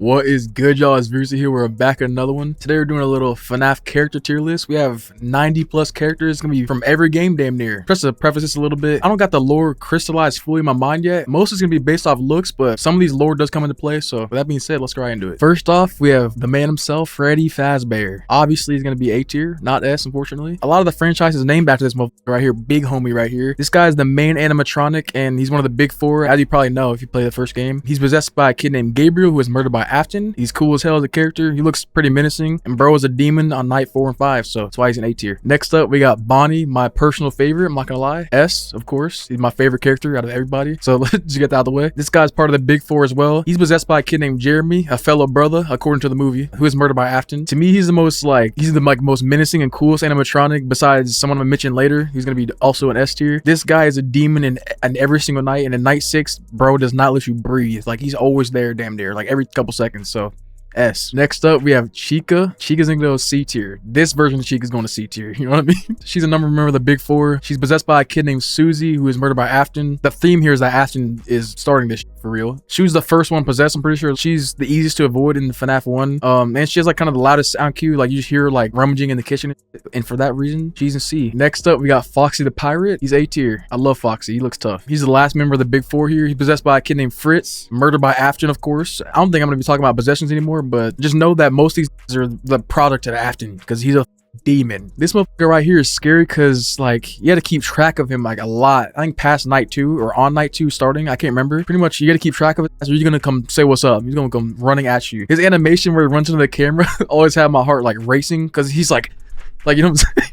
What is good, y'all? It's Versa here. We're back at another one. Today we're doing a little FNaF character tier list. We have 90 plus characters. It's gonna be from every game damn near. Just to preface this a little bit, I don't got the lore crystallized fully in my mind yet. Most is gonna be based off looks, but some of these lore does come into play. So with that being said, let's go right into it. First off, we have the man himself, Freddy Fazbear. Obviously, he's gonna be A tier, not S, unfortunately. A lot of the franchise is named after this motherfucker right here, big homie right here. This guy is the main animatronic, and he's one of the big four, as you probably know if you play the first game. He's possessed by a kid named Gabriel, who was murdered by Afton. He's cool as hell as a character. He looks pretty menacing, and bro is a demon on night 4 and 5, so that's why he's an A tier. Next up, we got Bonnie, my personal favorite. I'm not gonna lie. S, of course. He's my favorite character out of everybody. So let's just get that out of the way. This guy's part of the big four as well. He's possessed by a kid named Jeremy, a fellow brother, according to the movie, who is murdered by Afton. To me, he's the most most menacing and coolest animatronic besides someone I'm gonna mention later. He's gonna be also an S tier. This guy is a demon in every single night, and in night 6, bro does not let you breathe. Like, he's always there damn near, like every couple seconds. So S. Next up, we have Chica. Chica's gonna go C tier. This version of Chica's going to C tier. You know what I mean? She's a member of the big four. She's possessed by a kid named Susie, who is murdered by Afton. The theme here is that Afton is starting this for real. She was the first one possessed, I'm pretty sure. She's the easiest to avoid in FNaF 1. And she has like kind of the loudest sound cue. Like, you just hear her like rummaging in the kitchen. And for that reason, she's in C. Next up, we got Foxy the Pirate. He's A tier. I love Foxy. He looks tough. He's the last member of the big four here. He's possessed by a kid named Fritz, murdered by Afton, of course. I don't think I'm gonna be talking about possessions anymore, but just know that most of these are the product of Afton, because he's a demon. This motherfucker right here is scary because like you had to keep track of him like a lot. I think past night 2 or on night 2 starting, I can't remember. Pretty much you got to keep track of it. So you're gonna come say what's up. He's gonna come running at you. His animation where he runs into the camera always had my heart like racing, because he's like you know what I'm saying?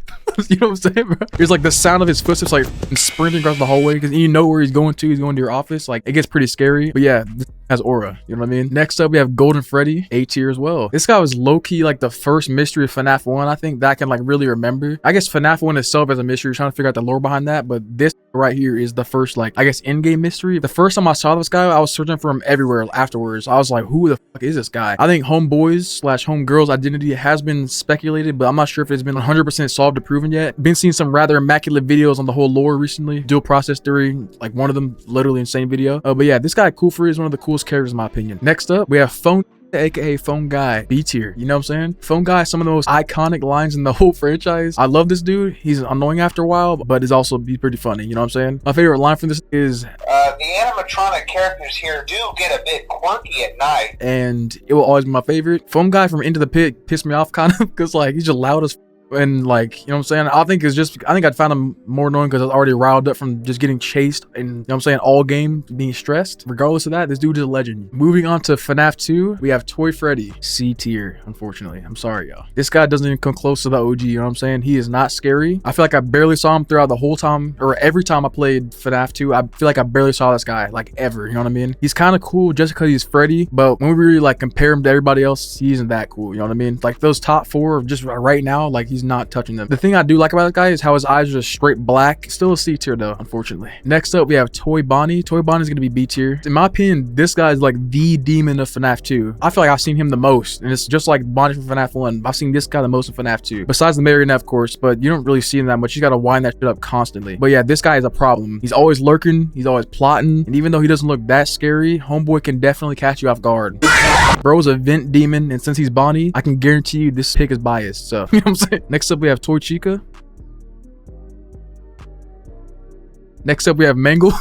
You know what I'm saying, bro? There's like the sound of his footsteps like sprinting across the hallway, because you know where he's going to. He's going to your office. Like, it gets pretty scary. But yeah, this has aura. You know what I mean? Next up, we have Golden Freddy, A tier as well. This guy was low-key like the first mystery of FNaF 1, I think, that I can like really remember. I guess FNaF 1 itself as a mystery, trying to figure out the lore behind that. But this right here is the first, like, I guess, in-game mystery. The first time I saw this guy, I was searching for him everywhere afterwards. I was like, who the fuck is this guy? I think homeboys/homegirls identity has been speculated, but I'm not sure if it's been 100% solved or proven yet. Been seeing some rather immaculate videos on the whole lore recently. Dual process theory, like one of them, literally insane video. But yeah, this guy Cool Free is one of the coolest characters in my opinion. Next up, we have Phone, aka Phone Guy, B tier. You know what I'm saying? Phone Guy, some of the most iconic lines in the whole franchise. I love this dude. He's annoying after a while, but he's also pretty funny. You know what I'm saying? My favorite line from this is the animatronic characters here do get a bit quirky at night, and it will always be my favorite. Phone Guy from Into the Pit pissed me off kind of, because like he's just loud as and like, you know what I'm saying? I think I found him more annoying because I was already riled up from just getting chased and, you know what I'm saying, all game being stressed. Regardless of that, this dude is a legend. Moving on to FNaF 2, we have Toy Freddy, C tier, unfortunately. I'm sorry, y'all. This guy doesn't even come close to the OG, you know what I'm saying? He is not scary. I feel like I barely saw him throughout the whole time, or every time I played FNaF 2, I feel like I barely saw this guy, like, ever, you know what I mean? He's kind of cool just because he's Freddy, but when we really, like, compare him to everybody else, he isn't that cool, you know what I mean? Like, those top 4, just right now, like, he's not touching them. The thing I do like about this guy is how his eyes are just straight black. Still a C tier though, unfortunately. Next up, we have Toy Bonnie. Toy Bonnie's gonna be B tier. In my opinion, this guy is like the demon of FNaF 2. I feel like I've seen him the most, and it's just like Bonnie from FNaF 1. I've seen this guy the most in FNaF 2. Besides the marionette, of course, but you don't really see him that much. You gotta wind that shit up constantly. But yeah, this guy is a problem. He's always lurking. He's always plotting. And even though he doesn't look that scary, homeboy can definitely catch you off guard. Bro's a vent demon, and since he's Bonnie, I can guarantee you this pick is biased. So, you know what I'm saying? Next up, we have Toy Chica. Next up, we have Mangle.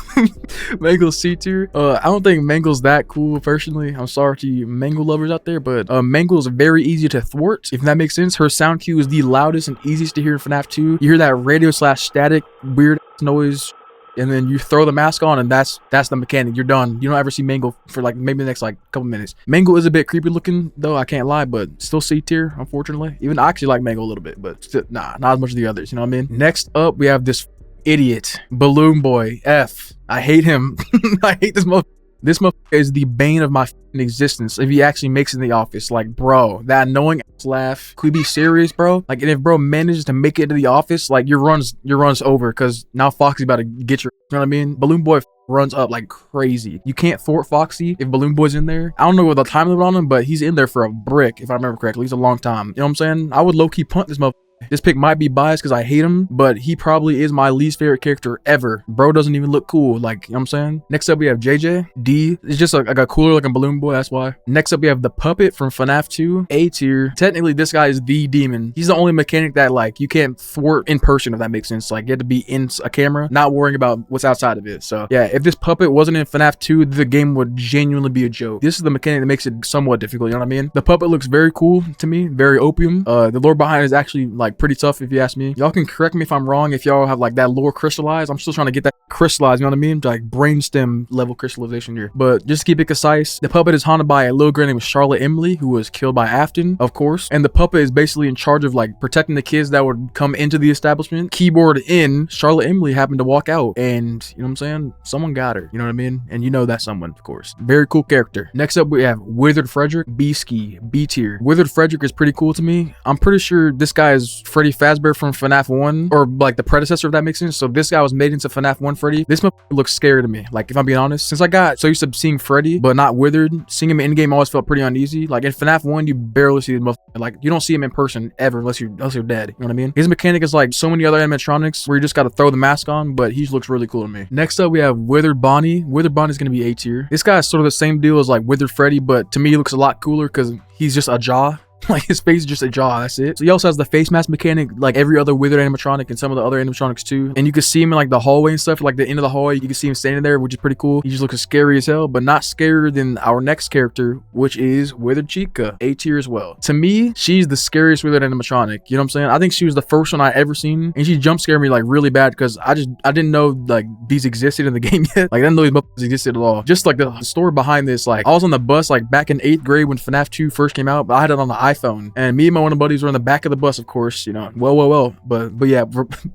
Mangle's C tier. I don't think Mangle's that cool, personally. I'm sorry to you Mangle lovers out there, but Mangle's very easy to thwart, if that makes sense. Her sound cue is the loudest and easiest to hear in FNaF 2. You hear that radio/static weird noise, and then you throw the mask on, and that's the mechanic. You're done. You don't ever see Mangle for like maybe the next like couple minutes. Mangle is a bit creepy looking though, I can't lie, but still C tier, unfortunately. Even I actually like Mangle a little bit, but still, nah, not as much as the others, you know what I mean? Next up, we have this idiot, Balloon Boy, F. I hate him. I hate this motherfucker. This motherfucker is the bane of my existence if he actually makes it in the office. Like, bro, that annoying ass laugh. Could we be serious, bro? Like, and if bro manages to make it to the office, like, your run's over, because now Foxy's about to get your, you know what I mean? Balloon Boy runs up like crazy. You can't thwart Foxy if Balloon Boy's in there. I don't know what the time limit on him, but he's in there for a brick, if I remember correctly. He's a long time. You know what I'm saying? I would low-key punt this motherfucker This pick might be biased because I hate him, but he probably is my least favorite character ever. Bro doesn't even look cool, like, you know what I'm saying? Next up, we have JJ. D is just like a cooler looking balloon boy, that's why. Next up, we have the puppet from FNaF 2, A tier. Technically, this guy is the demon. He's the only mechanic that, like, you can't thwart in person, if that makes sense. Like, you have to be in a camera, not worrying about what's outside of it. So, yeah, if this puppet wasn't in FNaF 2, the game would genuinely be a joke. This is the mechanic that makes it somewhat difficult, you know what I mean? The puppet looks very cool to me, very opium. The lore behind it is actually, like, pretty tough if you ask me. Y'all can correct me if I'm wrong if y'all have like that lore crystallized. I'm still trying to get that crystallized, you know what I mean? Like brainstem level crystallization here. But just to keep it concise, the puppet is haunted by a little girl named Charlotte Emily, who was killed by Afton, of course. And the puppet is basically in charge of like protecting the kids that would come into the establishment. Keyboard in, Charlotte Emily happened to walk out, and you know what I'm saying? Someone got her, you know what I mean? And you know that someone, of course. Very cool character. Next up, we have Withered Frederick, B-Ski, B tier. Withered Frederick is pretty cool to me. I'm pretty sure this guy is Freddy Fazbear from FNaF 1, or like the predecessor, if that makes sense. So this guy was made into FNaF 1 Freddy. This motherfucker looks scary to me, like if I'm being honest. Since I got so used to seeing Freddy but not Withered, seeing him in game always felt pretty uneasy. Like in FNaF 1, you barely see this motherfucker. Like you don't see him in person ever unless you're dead, you know what I mean? His mechanic is like so many other animatronics where you just got to throw the mask on, but he just looks really cool to me. Next up, we have Withered Bonnie. Withered Bonnie is going to be A tier. This guy is sort of the same deal as like Withered Freddy, but to me he looks a lot cooler because he's just a jaw. Like his face is just a jaw, that's it. So he also has the face mask mechanic like every other Withered animatronic and some of the other animatronics too. And you can see him in like the hallway and stuff, like the end of the hallway, you can see him standing there, which is pretty cool. He just looks scary as hell, but not scarier than our next character, which is Withered Chica, A tier as well. To me, she's the scariest Withered animatronic, you know what I'm saying? I think she was the first one I ever seen, and she jump scared me like really bad because I didn't know like these existed in the game yet. Like I didn't know these motherfuckers existed at all. Just like the story behind this, like I was on the bus like back in 8th grade when FNaF 2 first came out, but I had it on the iPhone, and me and my one of my buddies were in the back of the bus, of course, you know. Well. But yeah,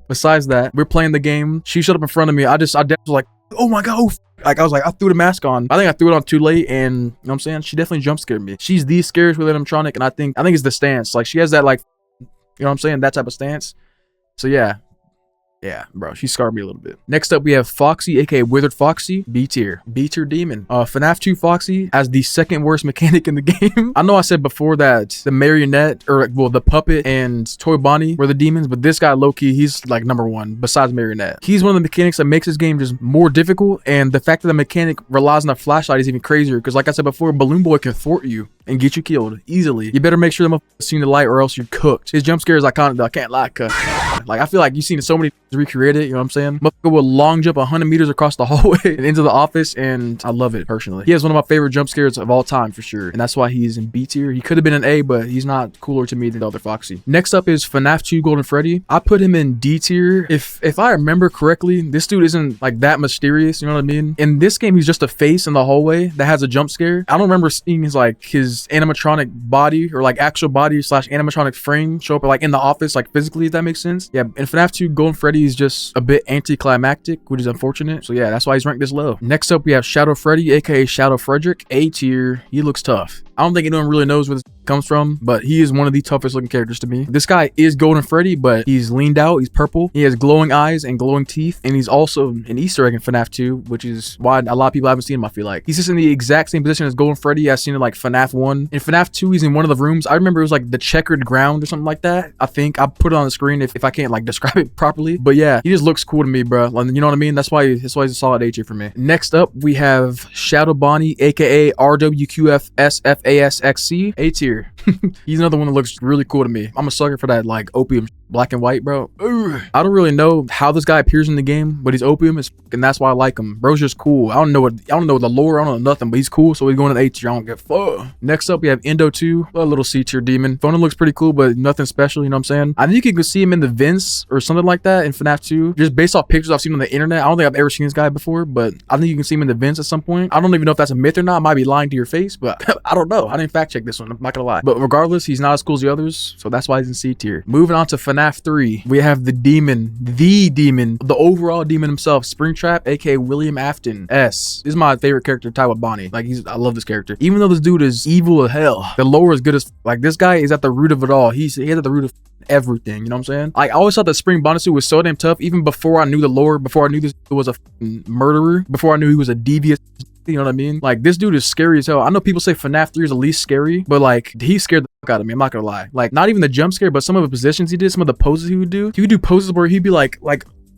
besides that, we're playing the game. She showed up in front of me. I was like, oh my god. Like I was like, I threw the mask on. I think I threw it on too late, and you know what I'm saying? She definitely jump scared me. She's the scariest with animatronic, and I think it's the stance. Like she has that like, you know what I'm saying? That type of stance. So yeah. Yeah, bro, she scarred me a little bit. Next up, we have Foxy, aka Withered Foxy, B tier. B tier demon. FNaF 2 Foxy has the second worst mechanic in the game. I know I said before that the marionette, or well, the puppet and Toy Bonnie were the demons, but this guy, low-key, he's like #1 besides marionette. He's one of the mechanics that makes this game just more difficult, and the fact that the mechanic relies on a flashlight is even crazier, because like I said before, Balloon Boy can thwart you and get you killed easily. You better make sure the motherfucker's seen the light or else you're cooked. His jump scare is iconic though, I can't lie, cuz. Like I feel like you've seen so many recreated, you know what I'm saying? Motherfucker will long jump 100 meters across the hallway and into the office, and I love it personally. He has one of my favorite jump scares of all time for sure, and that's why he's in B tier. He could have been an A, but he's not cooler to me than the other Foxy. Next up is FNaF 2 Golden Freddy. I put him in D tier. If I remember correctly, this dude isn't like that mysterious, you know what I mean? In this game, he's just a face in the hallway that has a jump scare. I don't remember seeing his animatronic body or like actual body / animatronic frame show up like in the office, like physically, if that makes sense. Yeah, in FNaF 2 Golden Freddy is just a bit anticlimactic, which is unfortunate. So yeah, that's why he's ranked this low. Next up, we have Shadow Freddy, aka Shadow Frederick, A tier. He looks tough. I don't think anyone really knows where this comes from, but he is one of the toughest looking characters to me. This guy is Golden Freddy, but he's leaned out, he's purple, he has glowing eyes and glowing teeth, and he's also an Easter egg in FNaF 2, which is why a lot of people haven't seen him, I feel like. He's just in the exact same position as Golden Freddy I've seen in like FNaF 1. In FNaF 2, he's in one of the rooms. I remember it was like the checkered ground or something like that. I think I'll put it on the screen if I can't like describe it properly. But yeah, he just looks cool to me, bro. Like, you know what I mean? That's why he's a solid A tier for me. Next up, we have Shadow Bonnie, aka RWQFSFASXC, A tier. He's another one that looks really cool to me. I'm a sucker for that like opium black and white, bro. Ugh. I don't really know how this guy appears in the game, but he's opium and that's why I like him. Bro's just cool. I don't know the lore, I don't know nothing, but he's cool, so he's going to the A tier. I don't give a fuck. Next up, we have Endo 2, a little C tier demon. Phone looks pretty cool, but nothing special, you know what I'm saying? I think you can see him in the vents or something like that in FNaF 2. Just based off pictures I've seen on the internet. I don't think I've ever seen this guy before, but I think you can see him in the vents at some point. I don't even know if that's a myth or not. I might be lying to your face, but I don't know. I didn't fact check this one, I'm not gonna lie. But regardless, he's not as cool as the others, so that's why he's in C tier. Moving on to FNaF 3, we have the demon, the overall demon himself, Springtrap, aka William Afton S. This is my favorite character tied with Bonnie. Like I love this character. Even though this dude is evil as hell, the lore is good as like this guy is at the root of it all. He's at the root of everything, you know what I'm saying? Like I always thought that Spring Bonnie was so damn tough, even before I knew the lore, before I knew this was a murderer, before I knew he was a devious You know what I mean? Like, this dude is scary as hell. I know people say FNaF 3 is the least scary, but like, he scared the fuck out of me. I'm not gonna lie. Like, not even the jump scare, but some of the positions he did, some of the poses he would do. He would do poses where he'd be like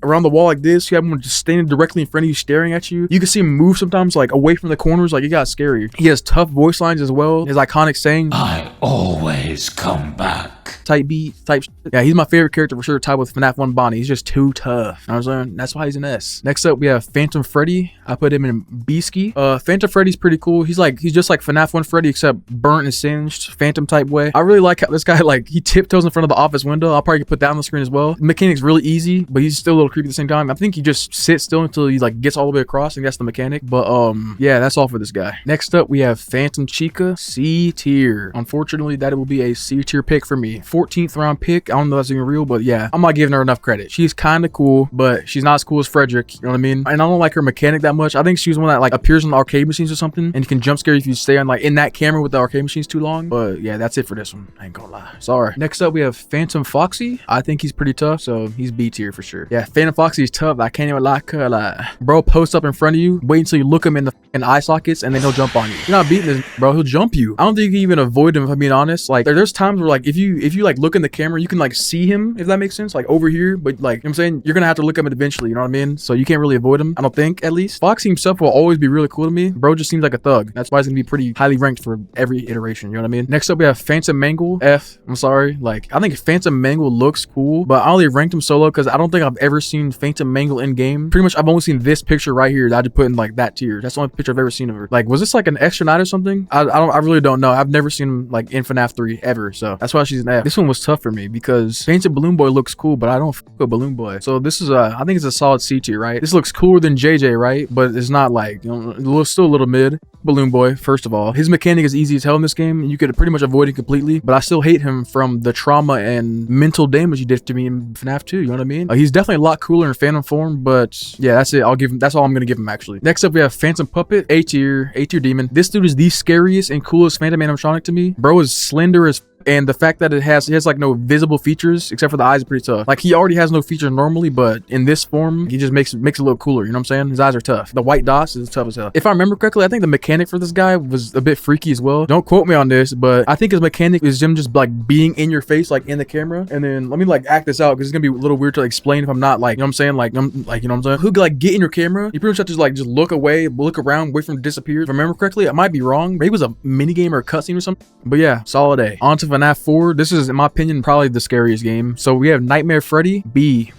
around the wall like this. You have him just standing directly in front of you, staring at you. You can see him move sometimes, like away from the corners. Like, it got scary. He has tough voice lines as well. His iconic saying, I always come back. Type beat, type shit. Yeah, he's my favorite character for sure, tied with FNaF 1 Bonnie. He's just too tough. You know what I'm saying? That's why he's an S. Next up, we have Phantom Freddy. I put him in B-ski. Phantom Freddy's pretty cool. He's just like FNaF 1 Freddy, except burnt and singed, phantom type way. I really like how this guy, like, he tiptoes in front of the office window. I'll probably put that on the screen as well. The mechanic's really easy, but he's still a little creepy at the same time. I think he just sits still until he like gets all the way across, and that's the mechanic. But yeah, that's all for this guy. Next up, we have Phantom Chica, C tier. Unfortunately, that will be a C tier pick for me. 14th round pick. I don't know if that's even real, but yeah, I'm not giving her enough credit. She's kind of cool, but she's not as cool as Frederick. You know what I mean? And I don't like her mechanic that much. I think she's one that like appears on the arcade machines or something, and you can jump scare if you stay on like in that camera with the arcade machines too long. But yeah, that's it for this one. I ain't gonna lie. Sorry. Next up, we have Phantom Foxy. I think he's pretty tough, so he's B tier for sure. Yeah, Phantom Foxy is tough. I can't even like her. Like, bro, post up in front of you, wait until you look him in the eye sockets, and then he'll jump on you. You're not beating this, bro. He'll jump you. I don't think you can even avoid him, if I'm being honest. Like, there's times where like if you like look in the camera, you can like see him, if that makes sense, like over here, but like, you know what I'm saying, you're gonna have to look at him eventually, you know what I mean? So you can't really avoid him, I don't think, at least. Foxy himself will always be really cool to me. Bro just seems like a thug. That's why he's gonna be pretty highly ranked for every iteration, you know what I mean? Next up, we have Phantom Mangle, F. I'm sorry. Like, I think Phantom Mangle looks cool, but I only ranked him solo because I don't think I've ever seen Phantom Mangle in game. Pretty much, I've only seen this picture right here that I just put in like that tier. That's the only picture I've ever seen of her. Like, was this like an extra night or something? I really don't know. I've never seen him like in FNaF 3 ever, so that's why she's an F. This one was tough for me because Phantom Balloon Boy looks cool, but I don't fuck with Balloon Boy. So this is I think it's a solid C tier, right? This looks cooler than JJ, right? But it's not like, you know, it looks still a little mid. Balloon Boy, first of all, his mechanic is easy as hell in this game. You could pretty much avoid it completely, but I still hate him from the trauma and mental damage he did to me in FNaF 2. You know what I mean? He's definitely a lot cooler in Phantom form, but yeah, that's it. I'll give him. That's all I'm gonna give him actually. Next up, we have Phantom Puppet, A tier demon. This dude is the scariest and coolest Phantom animatronic to me. Bro is slender as. And the fact that it has like no visible features except for the eyes is pretty tough. Like, he already has no features normally, but in this form, he just makes it look cooler. You know what I'm saying? His eyes are tough. The white dots is tough as hell. If I remember correctly, I think the mechanic for this guy was a bit freaky as well. Don't quote me on this, but I think his mechanic is him just like being in your face, like in the camera. And then let me like act this out because it's gonna be a little weird to explain if I'm not like, you know what I'm saying? Like, I'm like, you know what I'm saying? Who could like get in your camera? You pretty much have to just look away, look around, wait for him to disappear. If I remember correctly, I might be wrong. Maybe it was a mini game or a cutscene or something. But yeah, solid A. On to FNaF 4. This is, in my opinion, probably the scariest game. So we have Nightmare Freddy, B.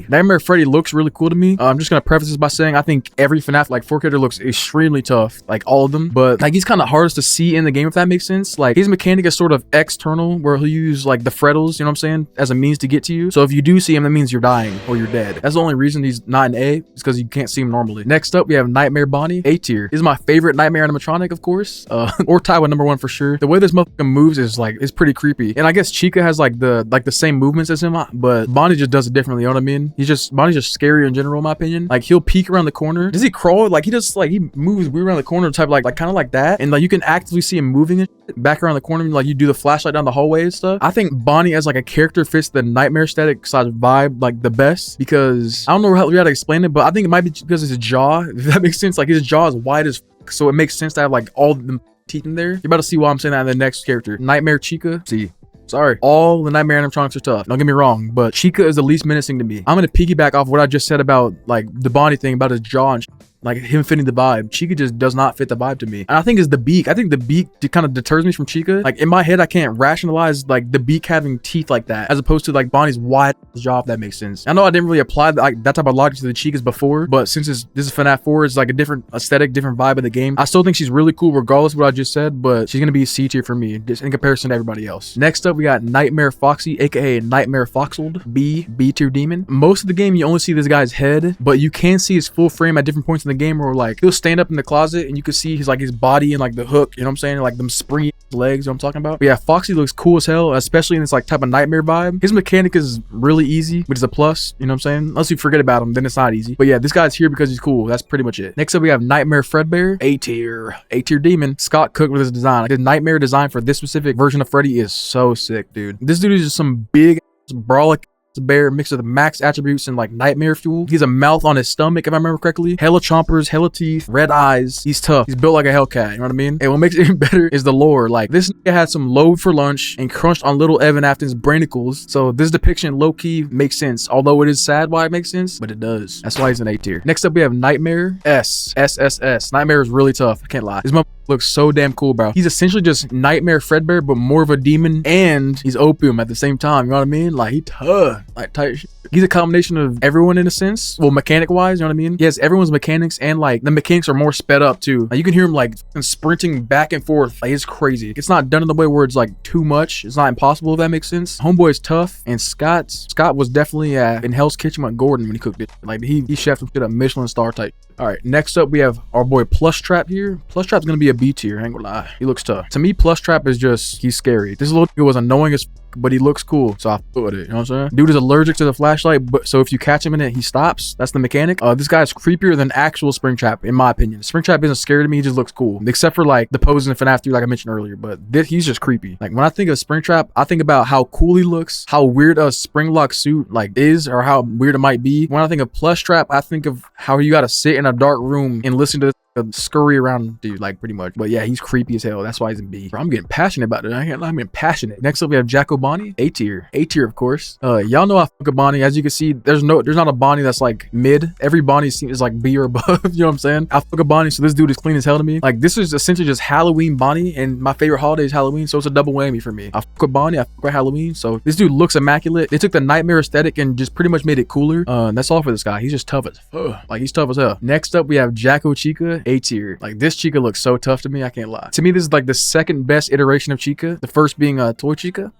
Nightmare Freddy looks really cool to me. I'm just gonna preface this by saying I think every FNaF like 4 character looks extremely tough, like all of them. But like, he's kind of hardest to see in the game, if that makes sense. Like, his mechanic is sort of external, where he'll use like the Freddles, you know what I'm saying, as a means to get to you. So if you do see him, that means you're dying or you're dead. That's the only reason he's not an A, is because you can't see him normally. Next up, we have Nightmare Bonnie, A tier. This is my favorite Nightmare animatronic, of course, or tied with number 1 for sure. The way this motherfucker moves is like, it's pretty creepy. And I guess Chica has like the same movements as him, but Bonnie just does it differently, you know what I mean? Bonnie's just scarier in general, in my opinion. Like, he'll peek around the corner. Does he crawl? Like, he just like, he moves weird around the corner type, like kind of like that. And like, you can actively see him moving back around the corner, and like, you do the flashlight down the hallway and stuff. I think Bonnie as like a character fits the Nightmare aesthetic side vibe like the best, because I don't know how to explain it, but I think it might be because his jaw, if that makes sense. Like, his jaw is wide as fuck, so it makes sense to have like all the teeth in there. You're about to see why I'm saying that in the next character. Nightmare Chica. See, sorry, all the Nightmare animatronics are tough, don't get me wrong, but Chica is the least menacing to me. I'm gonna piggyback off what I just said about like the Bonnie thing, about his jaw and like him fitting the vibe. Chica just does not fit the vibe to me. And I think it's the beak. I think the beak kind of deters me from Chica. Like, in my head, I can't rationalize like the beak having teeth like that, as opposed to like Bonnie's wide jaw, if that makes sense. I know I didn't really apply that type of logic to the Chicas before, but since this is FNaF 4, it's like a different aesthetic, different vibe of the game. I still think she's really cool regardless of what I just said, but she's gonna be C tier for me, just in comparison to everybody else. Next up, we got Nightmare Foxy, aka Nightmare Foxold, B tier demon. Most of the game, you only see this guy's head, but you can see his full frame at different points in the game, where like, he'll stand up in the closet and you can see his body and like the hook, you know what I'm saying, like them springy legs, you know what I'm talking about. But yeah, Foxy looks cool as hell, especially in this like type of nightmare vibe. His mechanic is really easy, which is a plus, you know what I'm saying? Unless you forget about him, then it's not easy. But yeah, this guy's here because he's cool. That's pretty much it. Next up, we have Nightmare Fredbear, A tier demon. Scott Cook with his design. Like, the nightmare design for this specific version of Freddy is so sick, dude. This dude is just some big brolic bear mixed with max attributes and like nightmare fuel. He's a mouth on his stomach, if I remember correctly. Hella chompers, hella teeth, red eyes. He's tough. He's built like a Hellcat, you know what I mean? And what makes it even better is the lore. Like, this nigga had some load for lunch and crunched on little Evan Afton's brainicles. So this depiction low-key makes sense. Although it is sad why it makes sense, but it does. That's why he's an A tier. Next up, we have Nightmare S. SSS. Nightmare is really tough. I can't lie. This motherfucker looks so damn cool, bro. He's essentially just Nightmare Fredbear, but more of a demon, and he's opium at the same time. You know what I mean? Like, he tough. Like, tight shit. He's a combination of everyone in a sense. Well, mechanic wise, you know what I mean? He has everyone's mechanics, and like the mechanics are more sped up too. Like, you can hear him like sprinting back and forth. Like, it's crazy. It's not done in the way where it's like too much. It's not impossible, if that makes sense. Homeboy is tough, and Scott was definitely in Hell's Kitchen with Gordon when he cooked it. Like, he chefed some shit up, Michelin star type. All right, next up we have our boy Plush Trap here. Plush Trap's gonna be a B tier. I ain't gonna lie. He looks tough. To me, Plush Trap is just, he's scary. This little nigga was annoying as but he looks cool, so I feel with it. You know what I'm saying? Dude is allergic to the flashlight, but so if you catch him in it, he stops. That's the mechanic. This guy's creepier than actual Springtrap, in my opinion. Springtrap isn't scary to me. He just looks cool, except for like the poses in FNaF 3, like I mentioned earlier. But he's just creepy. Like, when I think of Springtrap, I think about how cool he looks, how weird a Springlock suit like is, or how weird it might be. When I think of Plush Trap, I think of how you gotta sit in a dark room and listen to scurry around dude, like, pretty much. But yeah, he's creepy as hell. That's why he's in B. Bro, I'm getting passionate about it. I'm getting passionate. Next up, we have Jacko Bonnie. A tier. A tier, of course. Y'all know I fuck a Bonnie. As you can see, there's not a Bonnie that's like mid. Every Bonnie is like B or above. You know what I'm saying? I fuck a Bonnie, so this dude is clean as hell to me. Like, this is essentially just Halloween Bonnie, and my favorite holiday is Halloween, so it's a double whammy for me. I fuck with Bonnie, I fuck with Halloween, so this dude looks immaculate. They took the nightmare aesthetic and just pretty much made it cooler. That's all for this guy. He's just tough as like, he's tough as hell. Next up, we have Jacko Chica. A tier. Like, this Chica looks so tough to me, I can't lie. To me, this is like the second best iteration of Chica. The first being Toy Chica.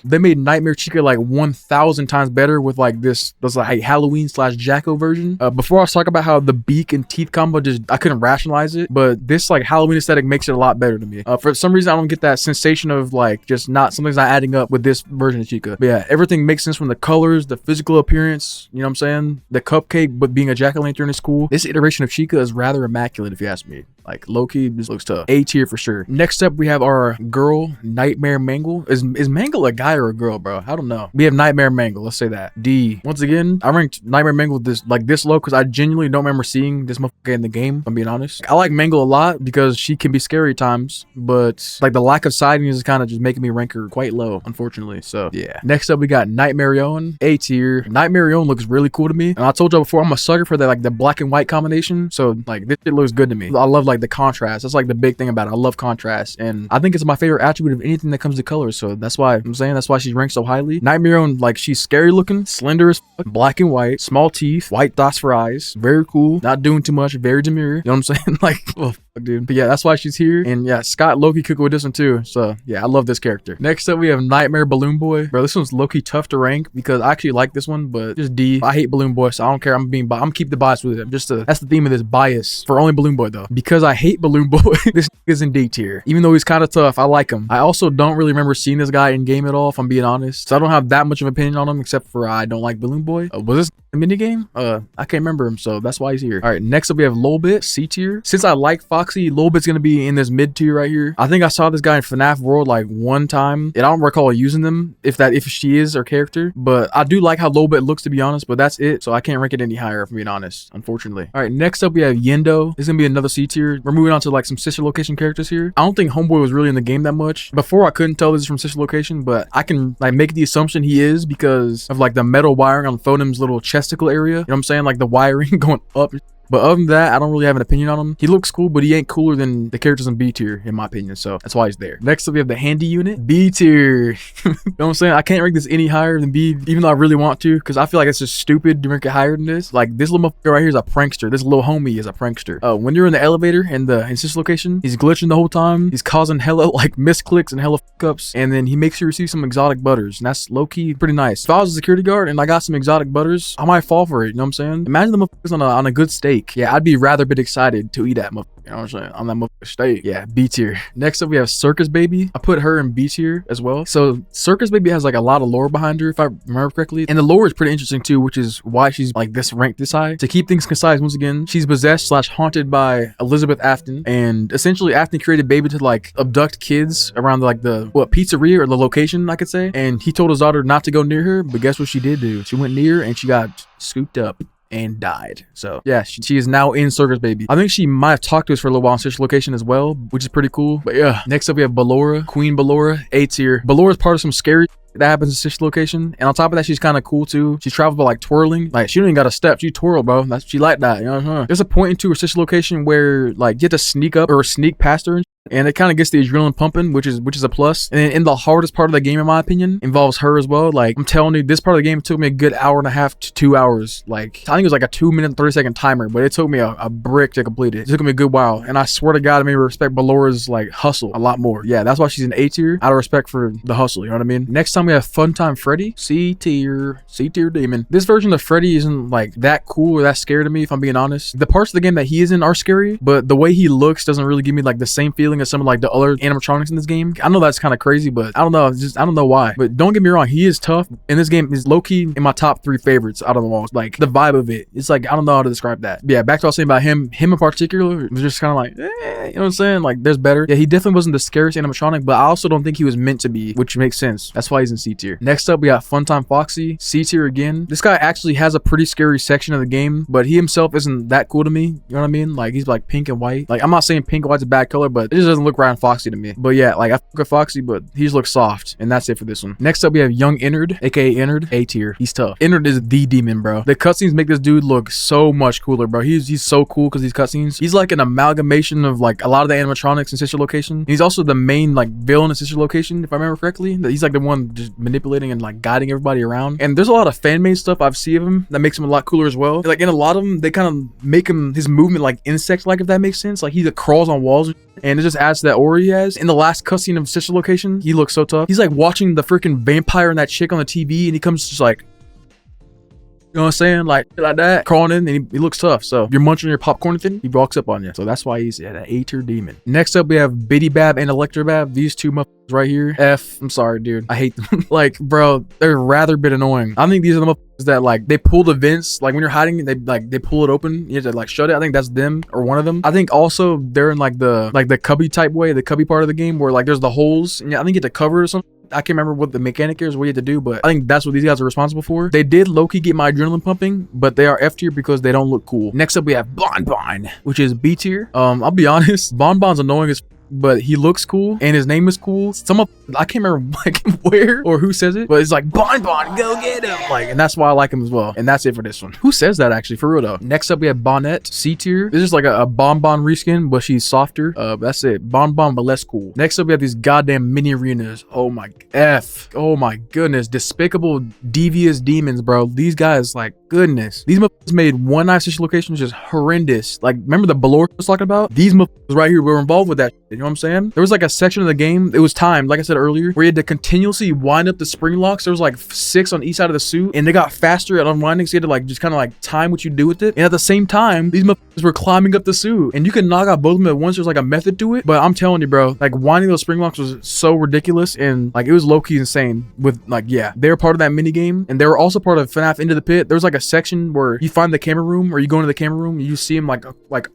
They made Nightmare Chica like 1,000 times better with like this like Halloween / Jacko version. Before I was talking about how the beak and teeth combo I couldn't rationalize it, but this like Halloween aesthetic makes it a lot better to me. For some reason, I don't get that sensation of like just something's not adding up with this version of Chica. But yeah, everything makes sense from the colors, the physical appearance, you know what I'm saying? The cupcake, but being a jack-o'-lantern is cool. This iteration of Chica is rather immaculate, if you ask me. Like, low-key, this looks tough. A tier for sure. Next up, we have our girl, Nightmare Mangle. Is Mangle a guy or a girl, bro? I don't know. We have Nightmare Mangle. Let's say that. D. Once again, I ranked Nightmare Mangle this low because I genuinely don't remember seeing this motherfucker in the game, if I'm being honest. I like Mangle a lot because she can be scary at times, but like the lack of sightings is kind of just making me rank her quite low, unfortunately. So yeah. Next up, we got Nightmare Owen. A tier. Nightmare Owen looks really cool to me. And I told y'all before, I'm a sucker for that, like the black and white combination. So like, this shit looks good to me. I love like the contrast. That's like the big thing about it. I love contrast, and I think it's my favorite attribute of anything that comes to colors. So that's why I'm saying that's why she's ranked so highly. Nightmare Owen, like, she's scary looking, slender as fuck, black and white, small teeth, white dots for eyes, very cool, not doing too much, very demure. You know what I'm saying? Like, oh, fuck, dude. But yeah, that's why she's here. And yeah, Scott Loki could go with this one too. So yeah, I love this character. Next up, we have Nightmare Balloon Boy. Bro, this one's low-key tough to rank because I actually like this one, but just D. I hate Balloon Boy, so I don't care. I'm keep the bias with it. That's the theme of this, bias for only Balloon Boy though. Because I hate Balloon Boy, this is in D tier. Even though he's kind of tough, I like him. I also don't really remember seeing this guy in game at all, if I'm being honest. So I don't have that much of an opinion on him, except for I don't like Balloon Boy. Was this a mini game? I can't remember him, so that's why he's here. All right, next up we have Lolbit, C tier. Since I like Foxy, Lolbit's gonna be in this mid tier right here. I think I saw this guy in FNaF World like one time, and I don't recall using them, if she is her character. But I do like how Lolbit looks, to be honest, but that's it. So I can't rank it any higher, if I'm being honest, unfortunately. All right, next up we have Yendo. This is gonna be another C tier. We're moving on to like some sister location characters here. I don't think Homeboy was really in the game that much. Before, I couldn't tell this is from sister location, but I can like make the assumption he is because of like the metal wiring on Phonem's little chesticle area. You know what I'm saying? Like the wiring going up. But other than that, I don't really have an opinion on him. He looks cool, but he ain't cooler than the characters in B tier, in my opinion. So that's why he's there. Next up, we have the Handy Unit. B tier. You know what I'm saying? I can't rank this any higher than B, even though I really want to, because I feel like it's just stupid to rank it higher than this. Like, this little motherfucker right here is a prankster. This little homie is a prankster. When you're in the elevator in sister location, he's glitching the whole time. He's causing hella like misclicks and hella fuck-ups, and then he makes you receive some exotic butters, and that's low-key pretty nice. If I was a security guard and I got some exotic butters, I might fall for it. You know what I'm saying? Imagine the motherfuckers on a good state. steak. Yeah, I'd be rather bit excited to eat that motherfucker. You know what I'm saying? On that motherfucker steak. Yeah, B tier. Next up, we have Circus Baby. I put her in B tier as well. So Circus Baby has like a lot of lore behind her, if I remember correctly. And the lore is pretty interesting too, which is why she's like this ranked this high. To keep things concise, once again, she's possessed / haunted by Elizabeth Afton. And essentially Afton created Baby to like abduct kids around like the pizzeria or the location, I could say. And he told his daughter not to go near her, but guess what she did do? She went near and she got scooped up and died. So yeah, she is now in Circus Baby. I think she might have talked to us for a little while on Sister Location as well, which is pretty cool. But yeah, next up we have Ballora, Queen Ballora, A tier. Ballora is part of some scary that happens in Sister Location, and on top of that, she's kind of cool too. She travels by like twirling, like she don't even got a step, she twirl, bro. She like that, you know. There's a point into her Sister Location where like you have to sneak up or sneak past her, and it kind of gets the adrenaline pumping, which is a plus. And in the hardest part of the game, in my opinion, involves her as well. Like I'm telling you, this part of the game took me a good hour and a half to 2 hours. Like I think it was like a 2-minute and 30-second timer, but it took me a brick to complete it. It took me a good while, and I swear to God, it made me respect Ballora's like hustle a lot more. Yeah, that's why she's an A tier out of respect for the hustle. You know what I mean? Next time we have Funtime Freddy, C tier demon. This version of Freddy isn't like that cool or that scary to me, if I'm being honest. The parts of the game that he is in are scary, but the way he looks doesn't really give me like the same feeling as some of like the other animatronics in this game. I know that's kind of crazy, but I don't know. I don't know why. But don't get me wrong, he is tough. And this game is low-key in my top 3 favorites out of them all. Like the vibe of it, it's like I don't know how to describe that. But yeah, back to what I was saying about him in particular was just kind of like, you know what I'm saying? Like there's better. Yeah, he definitely wasn't the scariest animatronic, but I also don't think he was meant to be, which makes sense. That's why he's in C tier. Next up, we got Funtime Foxy, C tier again. This guy actually has a pretty scary section of the game, but he himself isn't that cool to me. You know what I mean? Like he's like pink and white. Like I'm not saying pink and white's a bad color, but it just doesn't look right on Foxy to me. But yeah, like I fuck with Foxy, but he just looks soft, and that's it for this one. Next up, we have Young Innard, aka Innard, A tier. He's tough. Innard is the demon, bro. The cutscenes make this dude look so much cooler, bro. He's so cool because these cutscenes. He's like an amalgamation of like a lot of the animatronics in Sister Location. And he's also the main like villain in Sister Location, if I remember correctly. He's like the one just manipulating and like guiding everybody around. And there's a lot of fan-made stuff I've seen of him that makes him a lot cooler as well. Like in a lot of them, they kind of make him his movement like insect-like, if that makes sense. Like he like crawls on walls, and it just adds to that aura he has. In the last cutscene of Sister Location, he looks so tough. He's like watching the freaking vampire and that chick on the TV, and he comes just like, you know what I'm saying? Like that, crawling in, and he looks tough. So if you're munching your popcorn thing, he walks up on you. So that's why he's an A tier demon. Next up, we have Biddy Bab and Electrobab. These two motherfuckers right here. I'm sorry, dude. I hate them. Like, bro, they're rather bit annoying. I think these are the motherfuckers that like they pull the vents. Like when you're hiding, they pull it open. You have to like shut it. I think that's them or one of them. I think also they're in like the cubby type way, the cubby part of the game where like there's the holes. And I think you have to cover it or something. I can't remember what the mechanic is, what you had to do, but I think that's what these guys are responsible for. They did low-key get my adrenaline pumping, but they are F tier because they don't look cool. Next up, we have Bonbon, which is B tier. I'll be honest, Bonbon's annoying as but he looks cool and his name is cool. I can't remember like where or who says it, but it's like Bonbon, go get him. Like, and that's why I like him as well. And that's it for this one. Who says that actually, for real though? Next up we have Bonnet, C tier. This is like a Bonbon reskin, but she's softer. That's it. Bonbon, but less cool. Next up we have these goddamn mini arenas. Oh my goodness, despicable, devious demons, bro. These guys, like, goodness, these motherfuckers made one night Sister Location which is horrendous. Like, remember the Ballora I was talking about? These motherfuckers right here were involved with that shit, you know what I'm saying? There was like a section of the game, it was timed, like I said earlier, where you had to continuously wind up the spring locks. There was like 6 on each side of the suit, and they got faster at unwinding, so you had to like just kind of like time what you do with it. And at the same time, these motherfuckers were climbing up the suit, and you can knock out both of them at once. There's like a method to it, but I'm telling you, bro, like winding those spring locks was so ridiculous, and like it was low-key insane. With like, yeah, they were part of that mini game, and they were also part of FNaF Into the Pit. There was like a section where you find the camera room, or you go into the camera room, you see them like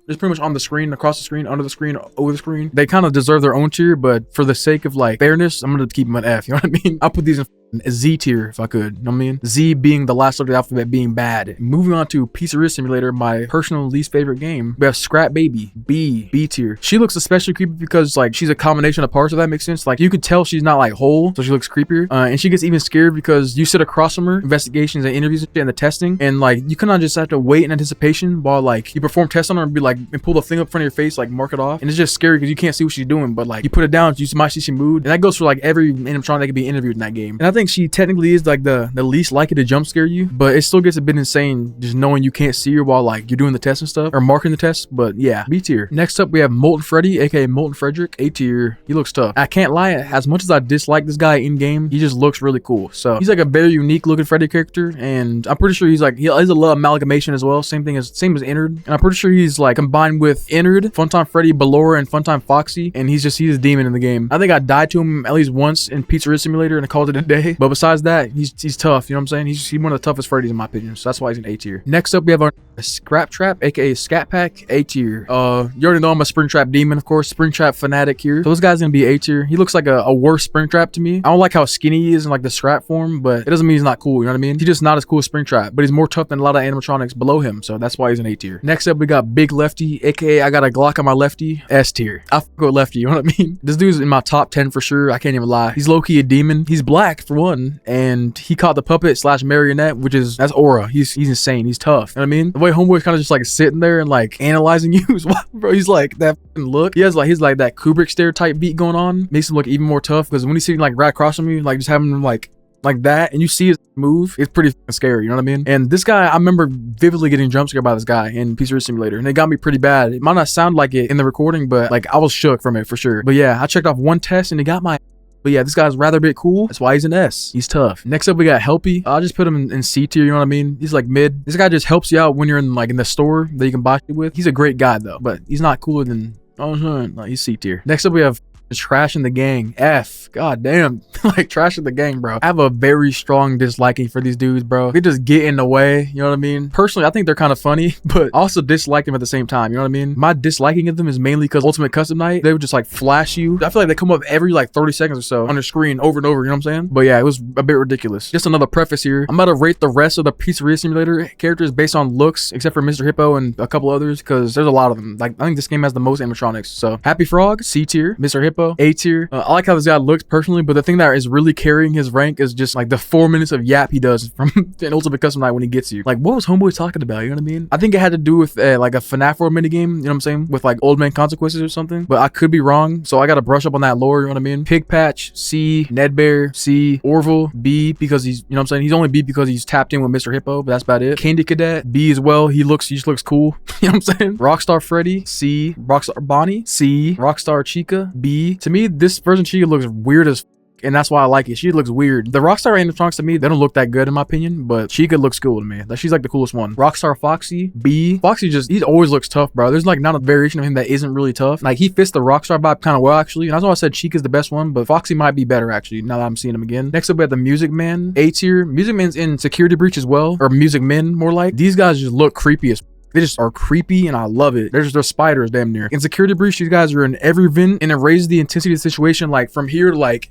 just pretty much on the screen, across the screen, under the screen, over the screen. They kind of deserve their own tier, but for the sake of like fairness, I'm gonna keep them an F. You know what I mean? I'll put these in Z tier if I could. You know what I mean? Z being the last letter of the alphabet, being bad. Moving on to Pizzeria Simulator, my personal least favorite game. We have Scrap Baby, B tier. She looks especially creepy because like she's a combination of parts, if that makes sense. Like you could tell she's not like whole, so she looks creepier. And she gets even scared because you sit across from her, investigations and interviews and shit, and the testing, and like you cannot just have to wait in anticipation while like you perform tests on her and be like, and pull the thing up in front of your face, like mark it off, and it's just scary because you can't see what she's doing, but like you put it down, you might see she moved. And that goes for like every animatronic that can be interviewed in that game. And I think think she technically is like the least likely to jump scare you, but it still gets a bit insane just knowing you can't see her while like you're doing the test and stuff or marking the test. But yeah, B tier. Next up we have Molten Freddy, aka Molten Frederick, A tier. He looks tough. I can't lie, as much as I dislike this guy in game, he just looks really cool. So he's like a very unique looking Freddy character, and I'm pretty sure he's like, he's a little amalgamation as well. Same as Innard, and I'm pretty sure he's like combined with Innard, Funtime Freddy, Ballora, and Funtime Foxy, and he's a demon in the game. I think I died to him at least once in Pizzeria Simulator and I called it a day. But besides that, he's tough. You know what I'm saying? He's one of the toughest Freddys in my opinion. So that's why he's an A tier. Next up, we have our Scrap Trap, aka Scat Pack, A tier. You already know I'm a Springtrap demon, of course. Springtrap fanatic here. So this guy's gonna be A tier. He looks like a worse Springtrap to me. I don't like how skinny he is in like the scrap form, but it doesn't mean he's not cool. You know what I mean? He's just not as cool as Springtrap, but he's more tough than a lot of animatronics below him. So that's why he's an A tier. Next up, we got Big Lefty, aka I got a Glock on my lefty, S tier. I fuck with Lefty. You know what I mean? This dude's in my top 10 for sure. I can't even lie. He's low-key a demon. He's black for one, and he caught the puppet slash marionette, that's aura. He's insane. He's tough. You know what I mean? The way homeboy's kind of just like sitting there and like analyzing you is why, bro. He's like that fucking look. He's like that Kubrick stare type beat going on. Makes him look even more tough because when he's sitting like right across from you, like just having him like that, and you see his move, it's pretty scary, you know what I mean? And this guy, I remember vividly getting jump scared by this guy in Pizzeria Simulator, and it got me pretty bad. It might not sound like it in the recording, but like I was shook from it for sure. But yeah, I checked off one test and it got my. But yeah, this guy's rather a bit cool. That's why he's an S. He's tough. Next up, we got Helpy. I'll just put him in C tier, you know what I mean? He's like mid. This guy just helps you out when you're in like in the store that you can buy shit with. He's a great guy though, but he's not cooler than, like he's C tier. Next up, we have Trash in the Gang, F. God damn. Like Trash in the Gang, bro. I have a very strong disliking for these dudes, bro. They just get in the way, you know what I mean? Personally, I think they're kind of funny, but I also dislike them at the same time, you know what I mean? My disliking of them is mainly because Ultimate Custom Night, they would just like flash you. I feel like they come up every like 30 seconds or so on your screen over and over, you know what I'm saying? But yeah, it was a bit ridiculous. Just another preface here. I'm about to rate the rest of the Pizzeria Simulator characters based on looks, except for Mr. Hippo and a couple others, because there's a lot of them. Like, I think this game has the most animatronics. So Happy Frog, C tier. Mr. Hippo, A tier. I like how this guy looks personally, but the thing that is really carrying his rank is just like the 4 minutes of yap he does from an Ultimate Custom Night when he gets you. Like, what was homeboy talking about? You know what I mean? I think it had to do with like a FNaF World minigame, you know what I'm saying? With like Old Man Consequences or something, but I could be wrong. So I got to brush up on that lore, you know what I mean? Pig Patch, C. Ned Bear, C. Orville, B, because he's, you know what I'm saying? He's only B because he's tapped in with Mr. Hippo, but that's about it. Candy Cadet, B as well. He just looks cool. You know what I'm saying? Rockstar Freddy, C. Rockstar Bonnie, C. Rockstar Chica, B. To me, this version Chica looks weird as and that's why I like it. She looks weird. The Rockstar animatronics to me, they don't look that good in my opinion, but Chica looks cool to me. She's like the coolest one. Rockstar Foxy, B. Foxy he always looks tough, bro. There's like not a variation of him that isn't really tough. Like he fits the Rockstar vibe kind of well actually. And that's why I said Chica's the best one, but Foxy might be better actually now that I'm seeing him again. Next up we have the Music Man, A tier. Music Man's in Security Breach as well, or Music Men more like. These guys just look creepy as they just are creepy and I love it. They're spiders damn near. In Security Breach, these guys are in every vent and it raises the intensity of the situation like from here to like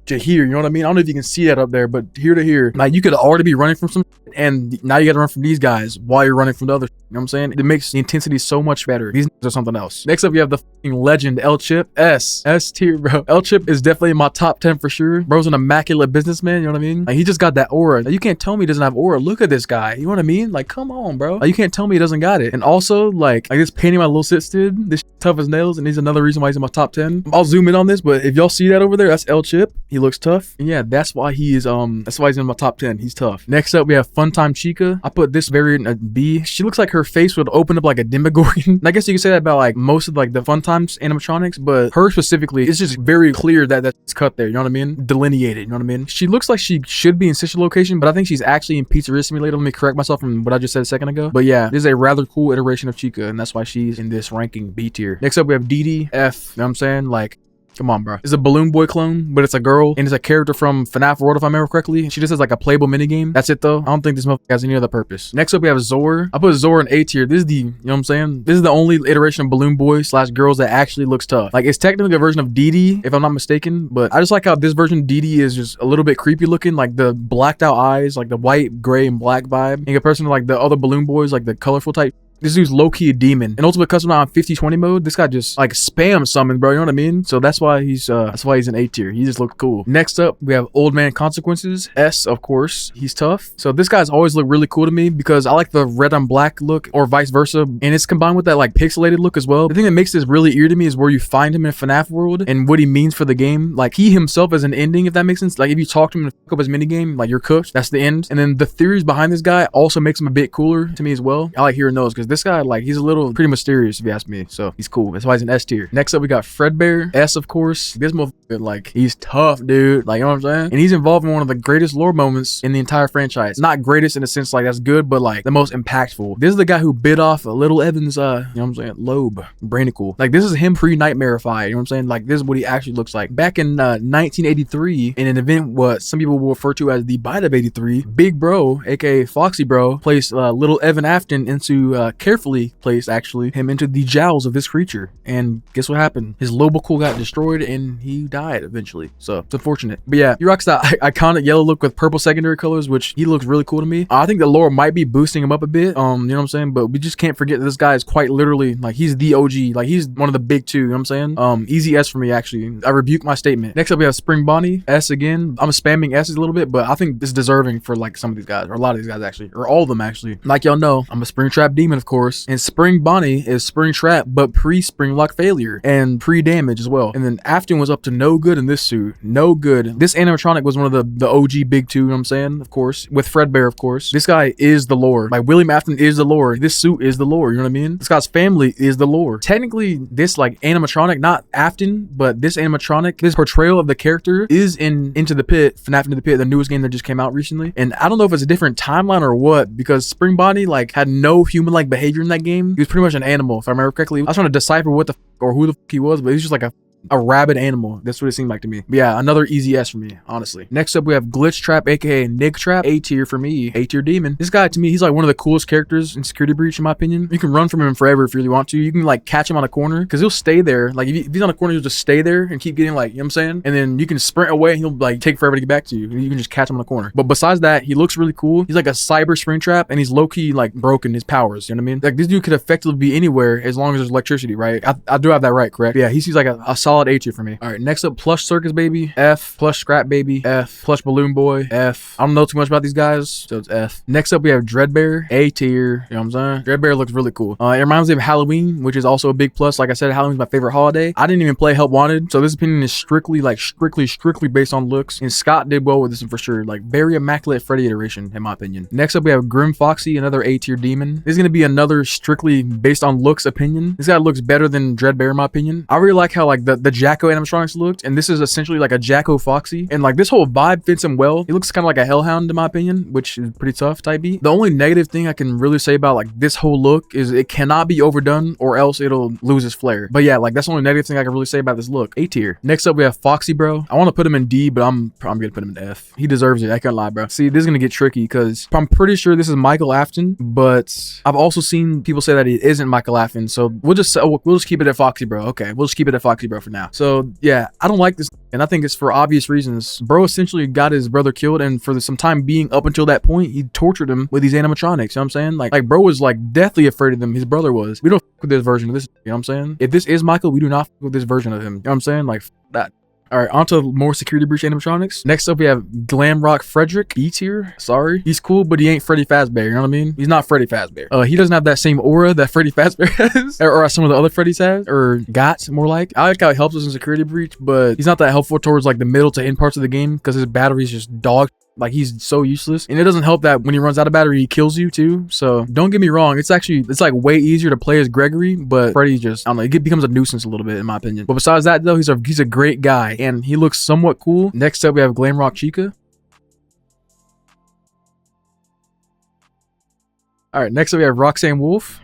to here, you know what I mean? I don't know if you can see that up there, but here to here, like you could already be running from some and now you got to run from these guys while you're running from the other, you know what I'm saying? It makes the intensity so much better. These are something else. Next up, you have the fucking legend L-Chip, S tier, bro. L-Chip is definitely in my top 10 for sure. Bro's an immaculate businessman, you know what I mean? Like he just got that aura. Like, you can't tell me he doesn't have aura. Look at this guy, you know what I mean? Like come on, bro. Like, you can't tell me he doesn't got it. And also like this painting my little sis did, this tough as nails, and he's another reason why he's in my top 10. I'll zoom in on this, but if y'all see that over there, that's L-Chip. He looks tough. And yeah, that's why he's in my top 10. He's tough. Next up, we have Funtime Chica. I put this variant at B. She looks like her face would open up like a Demogorgon. I guess you could say that about like most of like the Funtimes animatronics, but her specifically, it's just very clear that that's cut there. You know what I mean? Delineated. You know what I mean? She looks like she should be in Sister Location, but I think she's actually in Pizzeria Simulator. Let me correct myself from what I just said a second ago. But yeah, this is a rather cool iteration of Chica, and that's why she's in this ranking B tier. Next up, we have Dee Dee, F. You know what I'm saying? Like, come on, bro. It's a Balloon Boy clone, but it's a girl, and it's a character from FNaF World, if I remember correctly. She just has like a playable minigame. That's it, though. I don't think this motherfucker has any other purpose. Next up, we have Zor. I put Zor in A tier. This is the, you know what I'm saying? This is the only iteration of Balloon Boy / girls that actually looks tough. Like, it's technically a version of Dee Dee, if I'm not mistaken, but I just like how this version of Dee Dee is just a little bit creepy looking, like the blacked out eyes, like the white, gray, and black vibe, in comparison to like the other Balloon Boys, like the colorful type. This dude's low-key a demon. And Ultimate Custom on 50-20 mode, this guy just like spam summon, bro. You know what I mean? So that's why he's an A tier. He just looks cool. Next up, we have Old Man Consequences. S, of course. He's tough. So this guy's always looked really cool to me because I like the red on black look or vice versa. And it's combined with that like pixelated look as well. The thing that makes this really eerie to me is where you find him in FNaF world and what he means for the game. Like he himself as an ending, if that makes sense. Like if you talk to him and fuck up his minigame, like you're cooked. That's the end. And then the theories behind this guy also makes him a bit cooler to me as well. I like hearing those because this guy, like, he's a little pretty mysterious if you ask me. So he's cool. That's why he's an S tier. Next up, we got Fredbear. S, of course. This motherfucker, like, he's tough, dude. Like, you know what I'm saying? And he's involved in one of the greatest lore moments in the entire franchise. Not greatest in a sense like that's good, but like the most impactful. This is the guy who bit off a little Evan's, you know what I'm saying, lobe. Brainicle. Like, this is him pre-nightmarified. You know what I'm saying? Like, this is what he actually looks like. Back in 1983, in an event what some people will refer to as the Bite of 83, Big Bro, aka Foxy Bro, placed little Evan Afton into, carefully placed actually, him into the jowls of this creature. And guess what happened? His lobicle got destroyed and he died eventually. So it's unfortunate. But yeah, he rocks that iconic yellow look with purple secondary colors, which he looks really cool to me. I think the lore might be boosting him up a bit. You know what I'm saying? But we just can't forget that this guy is quite literally, like, he's the OG. Like, he's one of the big two. You know what I'm saying? Easy S for me, actually. I rebuke my statement. Next up, we have Spring Bonnie. S again. I'm spamming S's a little bit, but I think this is deserving for, like, some of these guys, or a lot of these guys, actually, or all of them, actually. Like y'all know, I'm a Springtrap demon, of course, and Spring Bonnie is Springtrap, but pre-Springlock failure and pre-damage as well. And then Afton was up to no good in this suit. No good. This animatronic was one of the OG big two, you know what I'm saying? Of course. With Fredbear, of course. This guy is the lore. Like, William Afton is the lore. This suit is the lore, you know what I mean? This guy's family is the lore. Technically, this, like, animatronic, not Afton, but this animatronic, this portrayal of the character is in Into the Pit, FNaF Into the Pit, the newest game that just came out recently. And I don't know if it's a different timeline or what, because Spring Bonnie, like, had no human-like behavior in that game. He was pretty much an animal, if I remember correctly. I was trying to decipher what the or who the he was, but he was just like a rabid animal. That's what it seemed like to me. But yeah, another easy S for me, honestly. Next up, we have Glitch Trap, aka Nig Trap. A tier for me. A tier demon. This guy, to me, he's like one of the coolest characters in Security Breach, in my opinion. You can run from him forever if you really want to. You can like catch him on a corner because he'll stay there. Like if he's on a corner, he'll just stay there and keep getting, like, you know what I'm saying? And then you can sprint away and he'll like take forever to get back to you. And you can just catch him on a corner. But besides that, he looks really cool. He's like a cyber spring trap and he's low-key like broken his powers. You know what I mean? Like this dude could effectively be anywhere as long as there's electricity, right? I do have that right, correct? Yeah, he's like a solid A tier for me. All right, next up, Plush Circus Baby, F. Plush Scrap Baby, F. Plush Balloon Boy, F. I don't know too much about these guys, so it's F. Next up, we have Dreadbear, A tier. You know what I'm saying? Dreadbear looks really cool. It reminds me of Halloween, which is also a big plus. Like I said, Halloween's my favorite holiday. I didn't even play Help Wanted, so this opinion is strictly based on looks. And Scott did well with this one for sure. Like, very immaculate Freddy iteration, in my opinion. Next up, we have Grim Foxy, another A tier demon. This is gonna be another strictly based on looks opinion. This guy looks better than Dreadbear, in my opinion. I really like how like the Jacko animatronics looked, and this is essentially like a Jacko Foxy, and like this whole vibe fits him well. He looks kind of like a Hellhound in my opinion, which is pretty tough type beat. The only negative thing I can really say about like this whole look is it cannot be overdone or else it'll lose its flair. But yeah, like that's the only negative thing I can really say about this look. A tier. Next up, we have Foxy Bro. I want to put him in D, but I'm gonna put him in F. He deserves it. I can't lie, bro. See, this is gonna get tricky because I'm pretty sure this is Michael Afton, but I've also seen people say that he isn't Michael Afton, so we'll just keep it at Foxy Bro. Okay, we'll just keep it at Foxy Bro for now. So yeah, I don't like this, and I think it's for obvious reasons. Bro essentially got his brother killed, and for some time being up until that point, he tortured him with these animatronics. You know what I'm saying? Like bro was like deathly afraid of them. His brother was. We don't fuck with this version of this. You know what I'm saying? If this is Michael, we do not fuck with this version of him. You know what I'm saying? Like that. All right, on to more Security Breach animatronics. Next up, we have Glamrock Frederick, B tier. Sorry. He's cool, but he ain't Freddy Fazbear, you know what I mean? He's not Freddy Fazbear. He doesn't have that same aura that Freddy Fazbear has, or some of the other Freddys have, or got, more like. I like how he helps us in Security Breach, but he's not that helpful towards like the middle to end parts of the game because his battery's just dog. Like, he's so useless. And it doesn't help that when he runs out of battery, he kills you too. So don't get me wrong. It's like way easier to play as Gregory, but Freddy just, I don't know, it becomes a nuisance a little bit in my opinion. But besides that though, he's a great guy and he looks somewhat cool. Next up, we have Glamrock Chica. All right, next up we have Roxanne Wolf.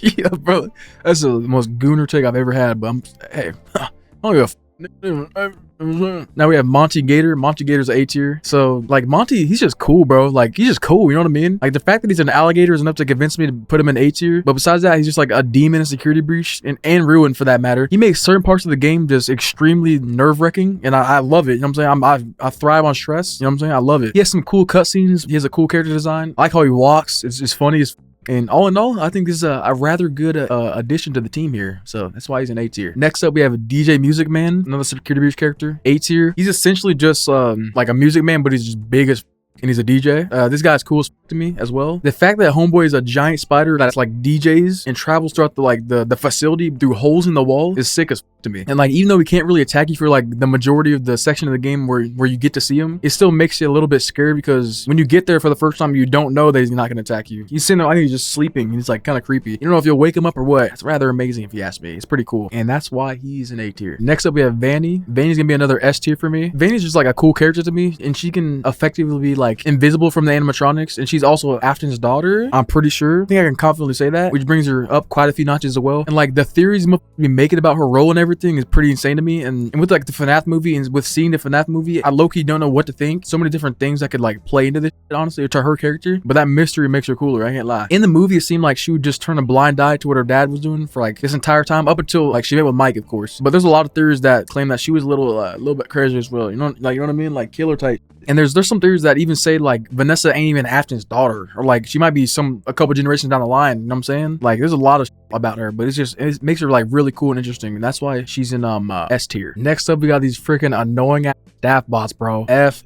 yeah, bro, that's the most gooner take I've ever had, but hey, I don't give a Now we have Monty Gator. Monty Gator's A tier. So like Monty, he's just cool, bro. Like he's just cool, you know what I mean? Like the fact that he's an alligator is enough to convince me to put him in A tier. But besides that, he's just like a demon in security breach and ruin for that matter. He makes certain parts of the game just extremely nerve-wracking, and I love it. You know what I'm saying? I thrive on stress. You know what I'm saying? I love it. He has some cool cutscenes. He has a cool character design. I like how he walks. It's just funny. And all in all, I think this is a rather good addition to the team here. So that's why he's an A tier. Next up, we have a DJ Music Man, another security breach character. A tier. He's essentially just like a music man, but he's just big as and he's a DJ. This guy's cool as to me as well. The fact that Homeboy is a giant spider that's like DJs and travels throughout the facility through holes in the wall is sick as to me. And like even though he can't really attack you for like the majority of the section of the game where you get to see him, it still makes you a little bit scared because when you get there for the first time, you don't know that he's not gonna attack you. He's sitting there, I think he's just sleeping. He's like kind of creepy. You don't know if you'll wake him up or what. It's rather amazing if you ask me. It's pretty cool. And that's why he's an A tier. Next up we have Vanny. Vanny's gonna be another S tier for me. Vanny's just like a cool character to me, and she can effectively be like invisible from the animatronics, and she's also Afton's daughter, I'm pretty sure. I think I can confidently say that, which brings her up quite a few notches as well. And like the theories be making about her role and everything is pretty insane to me. And with like the FNaF movie and with seeing the FNaF movie, I low-key don't know what to think. So many different things that could like play into this honestly, or to her character, but that mystery makes her cooler, I can't lie. In the movie, it seemed like she would just turn a blind eye to what her dad was doing for like this entire time, up until like she met with Mike, of course. But there's a lot of theories that claim that she was a little bit crazy as well, you know what I mean, like killer type. And there's some theories that even say like Vanessa ain't even Afton's daughter, or like she might be a couple generations down the line. You know what I'm saying? Like there's a lot of about her, but it makes her like really cool and interesting, and that's why she's in S tier. Next up, we got these freaking annoying ass staff bots, bro. F,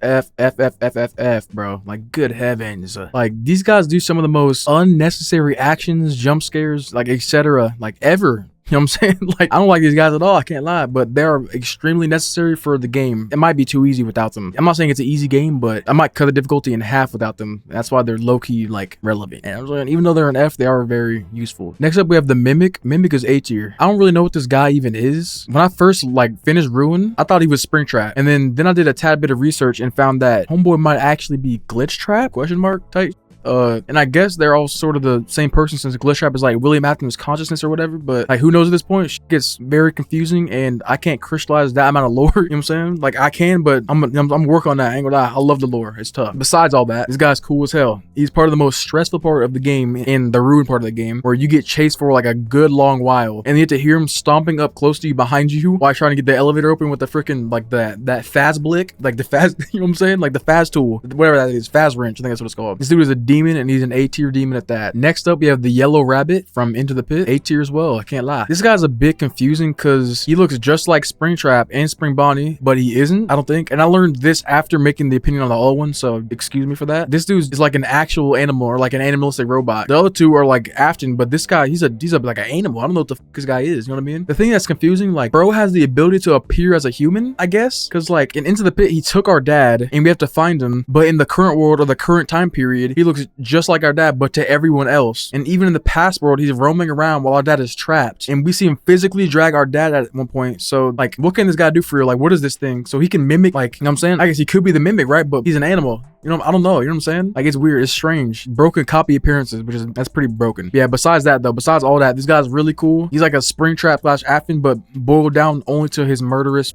bro. Like good heavens, like these guys do some of the most unnecessary actions, jump scares, like etc. like ever. You know what I'm saying? Like, I don't like these guys at all, I can't lie, but they're extremely necessary for the game. It might be too easy without them. I'm not saying it's an easy game, but I might cut the difficulty in half without them. That's why they're low-key, like, relevant. And I'm saying, even though they're an F, they are very useful. Next up, we have the Mimic. Mimic is A tier. I don't really know what this guy even is. When I first, like, finished Ruin, I thought he was Springtrap. And then I did a tad bit of research and found that Homeboy might actually be Glitch Trap? Question mark type. And I guess they're all sort of the same person, since Glitch Trap is like William Afton's consciousness or whatever, but like who knows at this point? It gets very confusing, and I can't crystallize that amount of lore. You know what I'm saying? Like I can, but I'm working on that. I ain't gonna lie, I love the lore. It's tough. Besides all that, this guy's cool as hell. He's part of the most stressful part of the game, in the Ruin part of the game, where you get chased for like a good long while, and you get to hear him stomping up close to you behind you while trying to get the elevator open with the freaking like that Faz blick, like the Faz, you know what I'm saying? Like the Faz tool, whatever that is, Faz wrench, I think that's what it's called. This dude is a demon, and he's an A tier demon at that. Next up, we have the Yellow Rabbit from Into the Pit. A tier as well, I can't lie. This guy's a bit confusing because he looks just like Springtrap and Spring Bonnie, but he isn't, I don't think. And I learned this after making the opinion on the other one, so excuse me for that. This dude is like an actual animal, or like an animalistic robot. The other two are like Afton, but this guy, he's like an animal. I don't know what the fuck this guy is, you know what I mean? The thing that's confusing, like bro has the ability to appear as a human, I guess, because like in Into the Pit, he took our dad and we have to find him, but in the current world or the current time period, he looks just like our dad, but to everyone else. And even in the past world, he's roaming around while our dad is trapped, and we see him physically drag our dad at one point. So like what can this guy do for you? Like what is this thing? So he can mimic, like, you know what I'm saying? I guess he could be the mimic, right? But he's an animal, you know, I don't know, you know what I'm saying? Like it's weird, it's strange. Broken copy appearances, that's pretty broken. Yeah, besides that though, besides all that, this guy's really cool. He's like a Springtrap / Afton, but boiled down only to his murderous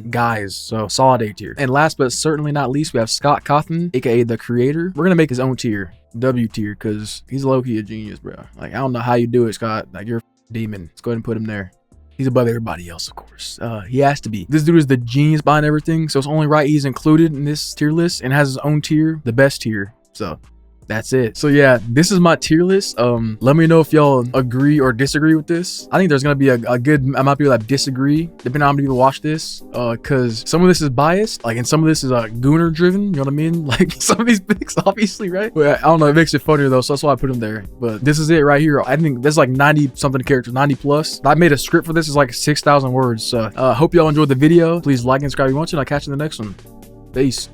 guys. So solid A tier. And last but certainly not least, we have Scott Cawthon, aka the creator. We're gonna make his own tier, W tier, because he's low-key a genius, bro. Like I don't know how you do it, Scott. Like you're a demon. Let's go ahead and put him there. He's above everybody else, of course. He has to be. This dude is the genius behind everything, so it's only right he's included in this tier list and has his own tier, the best tier. So that's it. So yeah, this is my tier list. Let me know if y'all agree or disagree with this. I think there's gonna be a good amount of people that disagree, depending on how many people watch this, because some of this is biased, like, and some of this is gooner driven, you know what I mean? Like some of these picks, obviously, right? But I don't know, it makes it funnier though, so that's why I put them there. But this is it right here. I think there's like 90 something characters, 90 plus. I made a script for this, it's like 6,000 words. So hope y'all enjoyed the video. Please like and subscribe if you want to, and I'll catch you in the next one. Peace.